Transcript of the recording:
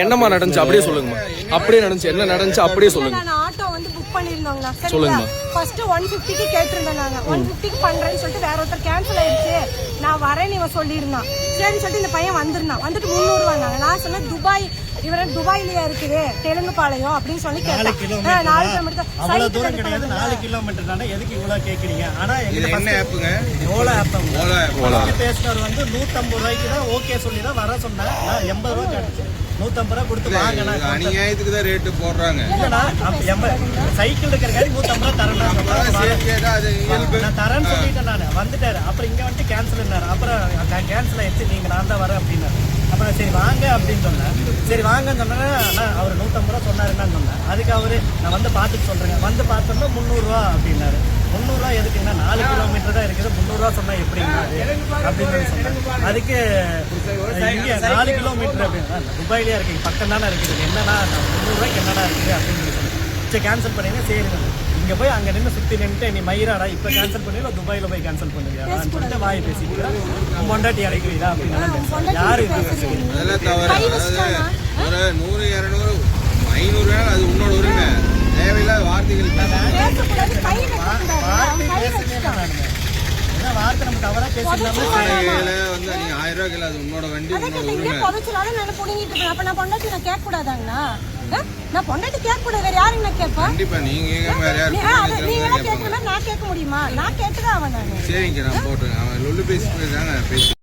என்னமா நடந்துச்சு அப்படியே சொல்லுங்க. அப்படியே நடந்துச்சு, என்ன நடந்துச்சு அப்படியே சொல்லுங்க. நான் ஆட்டோ வந்து புக் பண்ணிருந்தோங்க. சொல்லுங்க. ஃபர்ஸ்ட் 150க்கு கேட்டிருந்தேன். நாங்க 150க்கு பண்றேன்னு சொல்லிட்டு வேற ஒருத்தர் கேன்சல் ஆயிடுச்சு, நான் வரேன்னு இவன் சொல்லியிருந்தான். சரின்னு சொல்லிட்டு இந்த பையன் வந்திருந்தான். வந்துட்டு 300 ரூபாங்க. நான் சொன்னேன் துபாய், இவன் துபாயிலேயே இருக்குது தெலுங்கு பாளையம் அப்படின்னு சொல்லி கேட்டேன். 4 கிலோமீட்டர் அவ்வளவு தூரம் கிடையாது. 4 கிலோமீட்டர் தானே, எதுக்கு இவ்வளவு கேக்குறீங்க? ஆனா என்ன ஆப்புங்க? ஓலா ஆப் பேசினார் வந்து 150 ரூபாய்க்கு தான் ஓகே சொல்லி தான் வர சொன்னேன். நான் 80 ரூபாய் கேட்டுச்சு. 150 ரூபாய் கொடுத்து வாங்கினா அநியாயத்துக்கு தான் ரேட்டு போடுறாங்க. சைக்கிள் இருக்கிற காடி 150 ரூபாய் தரேன். நான் தரேன்னு சொல்லிட்டேன். நான் வந்துட்டாரு. அப்புறம் இங்க வந்துட்டு கேன்சல். அப்புறம் கேன்சல் ஆயிடுச்சு, நீங்க நான் தான் வரேன் அப்படின்னாரு. அப்புறம் சரி வாங்க அப்படின்னு சொன்னேன். சரி வாங்கன்னு சொன்னா அவர் 150 ரூபா சொன்னாருன்னு சொன்னேன். அதுக்கு அவரு நான் வந்து பார்த்துட்டு சொல்றேங்க. வந்து பார்த்தோம்னா 300 ரூபா அப்படின்னாரு. 300 ரூபா எதுக்குன்னா 4 கிலோமீட்டர் தான் இருக்குது, 300 ரூபா சொன்னா எப்படின்னா அப்படின்னு சொன்னேன். அதுக்கு 4 கிலோமீட்டர் அப்படின்னா துபாயிலேயே இருக்கு, பக்கம் தானே இருக்குது, என்னன்னா 300 ரூபாய்க்கு என்னடா இருக்குது அப்படின்னு சொன்னேன். சரி கேன்சல் பண்ணீங்க. சரி இங்க போய் அங்க நின்று சுத்தி நின்று நீ மயிராடா இப்ப கேன்சல் பண்ணுவீங்க, துபாயில போய் கேன்சல் பண்ணுவியா சொல்லிட்டு வாய் பேசிக்கிறேன். பொண்டாட்டி அடைக்கிறீங்களா அப்படின்னு யாரு அதெல்லாம் தவறு. ஒரு 100 200 500 அது உன்னோட உரிமை. தேவையில்லாத வார்த்தைகள் வார்த்தை நம்ம தவறா பேசிக்கலாம். வந்து நீ 1000 ரூபாய் அது உன்னோட வண்டி, உன்னோட உரிமை. நான் பொண்டாட்டி நான் கேட்க கூடாதாங்கண்ணா? நான் பொண்டாட்டி கேட்க கூடாது, வேற யாரும் நான் கேட்பேன்? கண்டிப்பா நீங்க வேற யாரும் நான் கேட்க முடியுமா? நான் கேட்டுதான் அவன். சரிங்க நான் போட்டுருங்க. அவன் லொல்லு பேசி